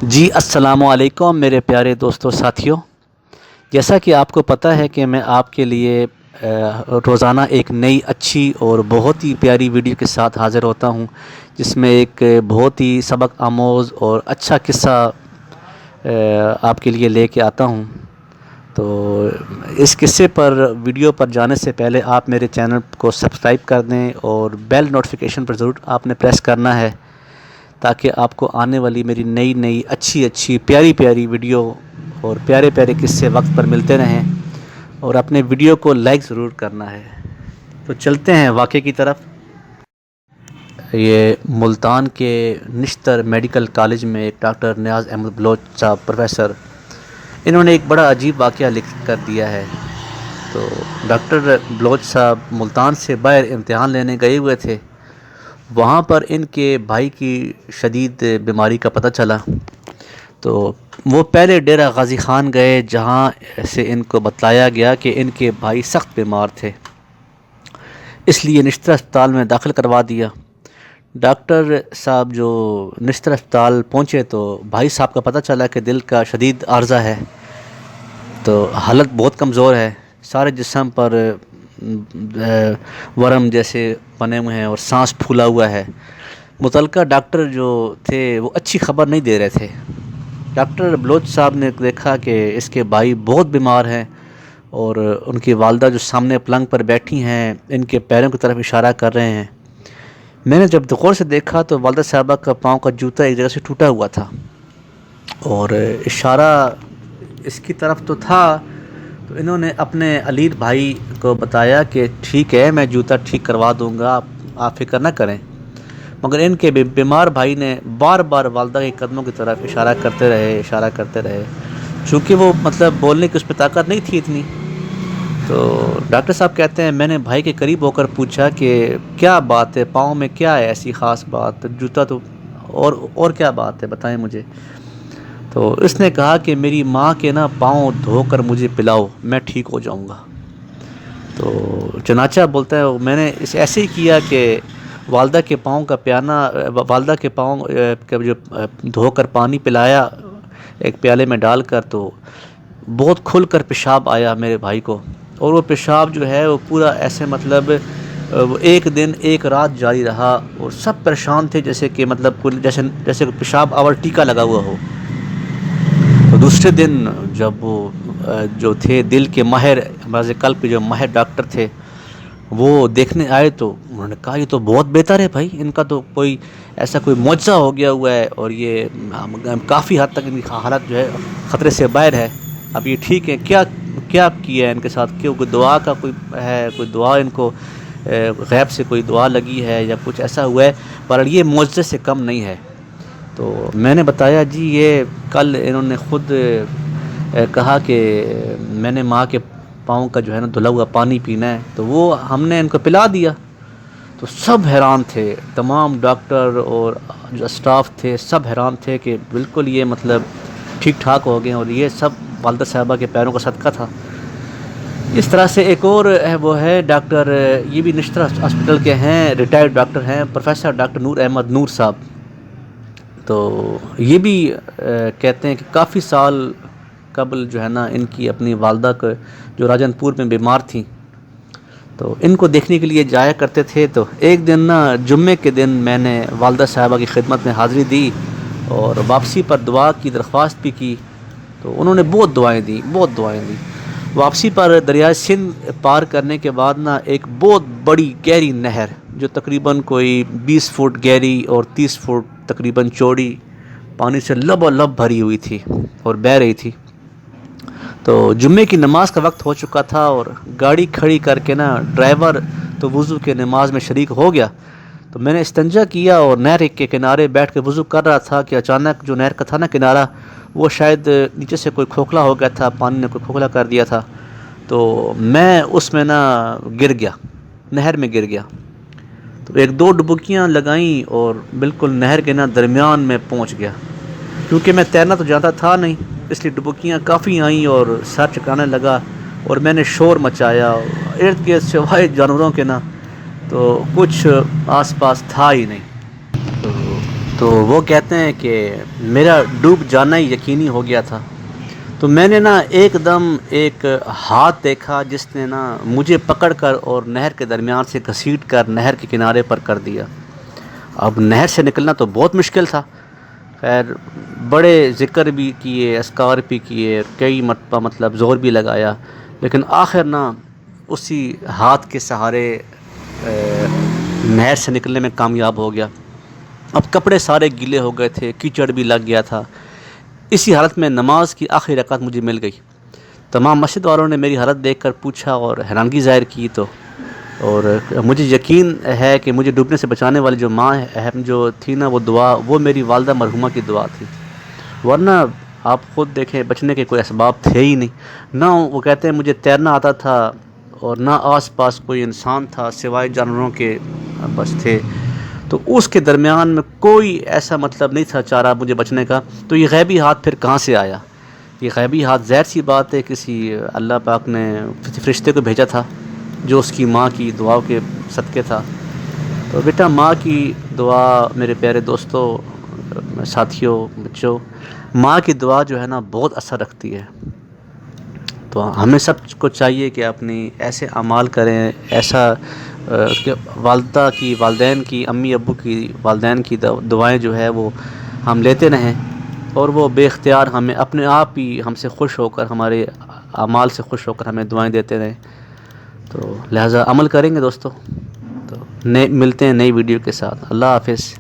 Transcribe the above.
جی السلام علیکم میرے پیارے دوستوں ساتھیوں، جیسا کہ آپ کو پتہ ہے کہ میں آپ کے لیے روزانہ ایک نئی اچھی اور بہت ہی پیاری ویڈیو کے ساتھ حاضر ہوتا ہوں، جس میں ایک بہت ہی سبق آموز اور اچھا قصہ آپ کے لیے لے کے آتا ہوں۔ تو اس قصے پر ویڈیو پر جانے سے پہلے آپ میرے چینل کو سبسکرائب کر دیں اور بیل نوٹیفیکیشن پر ضرور آپ نے پریس کرنا ہے، تاکہ آپ کو آنے والی میری نئی اچھی پیاری ویڈیو اور پیارے قصے وقت پر ملتے رہیں، اور اپنے ویڈیو کو لائک ضرور کرنا ہے۔ تو چلتے ہیں واقعے کی طرف۔ یہ ملتان کے نشتر میڈیکل کالج میں ایک ڈاکٹر نیاز احمد بلوچ صاحب پروفیسر، انہوں نے ایک بڑا عجیب واقعہ لکھ کر دیا ہے۔ تو ڈاکٹر بلوچ صاحب ملتان سے باہر امتحان لینے گئے ہوئے تھے، وہاں پر ان کے بھائی کی شدید بیماری کا پتہ چلا۔ تو وہ پہلے ڈیرہ غازی خان گئے، جہاں سے ان کو بتلایا گیا کہ ان کے بھائی سخت بیمار تھے، اس لیے نشتر اسپتال میں داخل کروا دیا۔ ڈاکٹر صاحب جو نشتر اسپتال پہنچے تو بھائی صاحب کا پتہ چلا کہ دل کا شدید عارضہ ہے، تو حالت بہت کمزور ہے، سارے جسم پر ورم جیسے بنے ہوئے ہیں اور سانس پھولا ہوا ہے۔ متعلقہ ڈاکٹر جو تھے وہ اچھی خبر نہیں دے رہے تھے۔ ڈاکٹر بلوچ صاحب نے دیکھا کہ اس کے بھائی بہت بیمار ہیں، اور ان کی والدہ جو سامنے پلنگ پر بیٹھی ہیں ان کے پیروں کی طرف اشارہ کر رہے ہیں۔ میں نے جب غور سے دیکھا تو والدہ صاحبہ کا پاؤں کا جوتا ایک جگہ سے ٹوٹا ہوا تھا، اور اشارہ اس کی طرف تو تھا۔ تو انہوں نے اپنے علیر بھائی کو بتایا کہ ٹھیک ہے، میں جوتا ٹھیک کروا دوں گا، آپ فکر نہ کریں، مگر ان کے بیمار بھائی نے بار بار والدہ کے قدموں کی طرف اشارہ کرتے رہے، چونکہ وہ بولنے کی اس پہ طاقت نہیں تھی اتنی۔ تو ڈاکٹر صاحب کہتے ہیں میں نے بھائی کے قریب ہو کر پوچھا کہ کیا بات ہے، پاؤں میں کیا ہے ایسی خاص بات، جوتا تو اور کیا بات ہے، بتائیں مجھے۔ تو اس نے کہا کہ میری ماں کے پاؤں دھو کر مجھے پلاؤ، میں ٹھیک ہو جاؤں گا۔ تو چنانچہ بولتا ہے میں نے ایسے ہی کیا کہ والدہ کے پاؤں کا جو دھو کر پانی پلایا ایک پیالے میں ڈال کر، تو بہت کھل کر پیشاب آیا میرے بھائی کو، اور وہ پیشاب جو ہے وہ پورا ایسے وہ ایک دن ایک رات جاری رہا، اور سب پریشان تھے، جیسے کہ جیسے پیشاب آور ٹیکا لگا ہوا ہو۔ تو دوسرے دن جب وہ جو تھے دل کے ماہر، امراض قلب کے جو ماہر ڈاکٹر تھے، وہ دیکھنے آئے تو انہوں نے کہا یہ تو بہت بہتر ہے بھائی، ان کا تو کوئی معجزہ ہو گیا ہوا ہے، اور یہ کافی حد تک ان کی حالت جو ہے خطرے سے باہر ہے، اب یہ ٹھیک ہے۔ کیا کیا ہے ان کے ساتھ، کوئی دعا کا کوئی ہے، کوئی دعا ان کو غیب سے کوئی دعا لگی ہے یا کچھ ایسا ہوا ہے، پر یہ معجزے سے کم نہیں ہے۔ تو میں نے بتایا جی یہ کل انہوں نے خود کہا کہ میں نے ماں کے پاؤں کا جو ہے دھلا ہوا پانی پینا ہے، تو وہ ہم نے ان کو پلا دیا۔ تو سب حیران تھے، تمام ڈاکٹر اور جو اسٹاف تھے سب حیران تھے کہ بالکل یہ ٹھیک ٹھاک ہو گئے، اور یہ سب والدہ صاحبہ کے پیروں کا صدقہ تھا۔ اس طرح سے ایک اور وہ ہے ڈاکٹر، یہ بھی نشتر ہاسپٹل کے ہیں، ریٹائرڈ ڈاکٹر ہیں، پروفیسر ڈاکٹر نور احمد نور صاحب۔ تو یہ بھی کہتے ہیں کہ کافی سال قبل جو ہے ان کی اپنی والدہ کو جو راجن پور میں بیمار تھیں، تو ان کو دیکھنے کے لیے جایا کرتے تھے۔ تو ایک دن جمعے کے دن میں نے والدہ صاحبہ کی خدمت میں حاضری دی اور واپسی پر دعا کی درخواست بھی کی، تو انہوں نے بہت دعائیں دیں۔ واپسی پر دریائے سندھ پار کرنے کے بعد ایک بہت بڑی گہری نہر جو تقریباً کوئی 20 فٹ گہری اور 30 فٹ تقریباً چوڑی پانی سے لبالب بھری ہوئی تھی اور بہہ رہی تھی۔ تو جمعے کی نماز کا وقت ہو چکا تھا، اور گاڑی کھڑی کر کے ڈرائیور تو وضو کے نماز میں شریک ہو گیا۔ تو میں نے استنجا کیا اور نہر کے کنارے بیٹھ کے وضو کر رہا تھا کہ اچانک جو نہر کا تھا کنارہ، وہ شاید نیچے سے کوئی کھوکھلا ہو گیا تھا، پانی نے کوئی کھوکھلا کر دیا تھا، تو میں اس میں گر گیا، نہر میں گر گیا۔ تو ایک دو ڈبکیاں لگائیں اور بالکل نہر کے درمیان میں پہنچ گیا۔ کیونکہ میں تیرنا تو جاتا تھا نہیں، اس لیے ڈبکیاں کافی آئیں اور سر چکرانے لگا، اور میں نے شور مچایا، ارد گرد سوائے جانوروں کے تو کچھ آس پاس تھا ہی نہیں۔ تو وہ کہتے ہیں کہ میرا ڈوب جانا ہی یقینی ہو گیا تھا، تو میں نے نا ایک دم ایک ہاتھ دیکھا جس نے نا مجھے پکڑ کر اور نہر کے درمیان سے گھسیٹ کر نہر کے کنارے پر کر دیا۔ اب نہر سے نکلنا تو بہت مشکل تھا، خیر بڑے ذکر بھی کیے، اذکار بھی کیے، کئی مرتبہ مطلب زور بھی لگایا، لیکن آخر نا اسی ہاتھ کے سہارے نہر سے نکلنے میں کامیاب ہو گیا۔ اب کپڑے سارے گیلے ہو گئے تھے، کیچڑ بھی لگ گیا تھا۔ اسی حالت میں نماز کی آخری رکعت مجھے مل گئی۔ تمام مسجد والوں نے میری حالت دیکھ کر پوچھا اور حیرانگی ظاہر کی، تو اور مجھے یقین ہے کہ مجھے ڈوبنے سے بچانے والی جو ماں اہم جو تھی نا، وہ دعا وہ میری والدہ مرحومہ کی دعا تھی، ورنہ آپ خود دیکھیں بچنے کے کوئی اسباب تھے ہی نہیں۔ نہ وہ کہتے ہیں مجھے تیرنا آتا تھا اور نہ آس پاس کوئی انسان تھا سوائے جانوروں کے بس تھے، تو اس کے درمیان میں کوئی ایسا مطلب نہیں تھا چارہ مجھے بچنے کا، تو یہ غیبی ہاتھ پھر کہاں سے آیا؟ یہ غیبی ہاتھ ظاہر سی بات ہے کسی اللہ پاک نے فرشتے کو بھیجا تھا جو اس کی ماں کی دعاؤں کے صدقے تھا۔ تو بیٹا ماں کی دعا میرے پیارے دوستوں، ساتھیوں، بچوں، ماں کی دعا جو ہے نا بہت اثر رکھتی ہے۔ تو ہمیں سب کو چاہیے کہ اپنی ایسے اعمال کریں، ایسا کہ والدہ کی، والدین کی، امی ابو کی، والدین کی دعائیں جو ہے وہ ہم لیتے رہیں، اور وہ بے اختیار ہمیں اپنے آپ ہی ہم سے خوش ہو کر، ہمارے اعمال سے خوش ہو کر ہمیں دعائیں دیتے رہیں۔ تو لہٰذا عمل کریں گے دوستو۔ تو ملتے ہیں نئی ویڈیو کے ساتھ۔ اللہ حافظ۔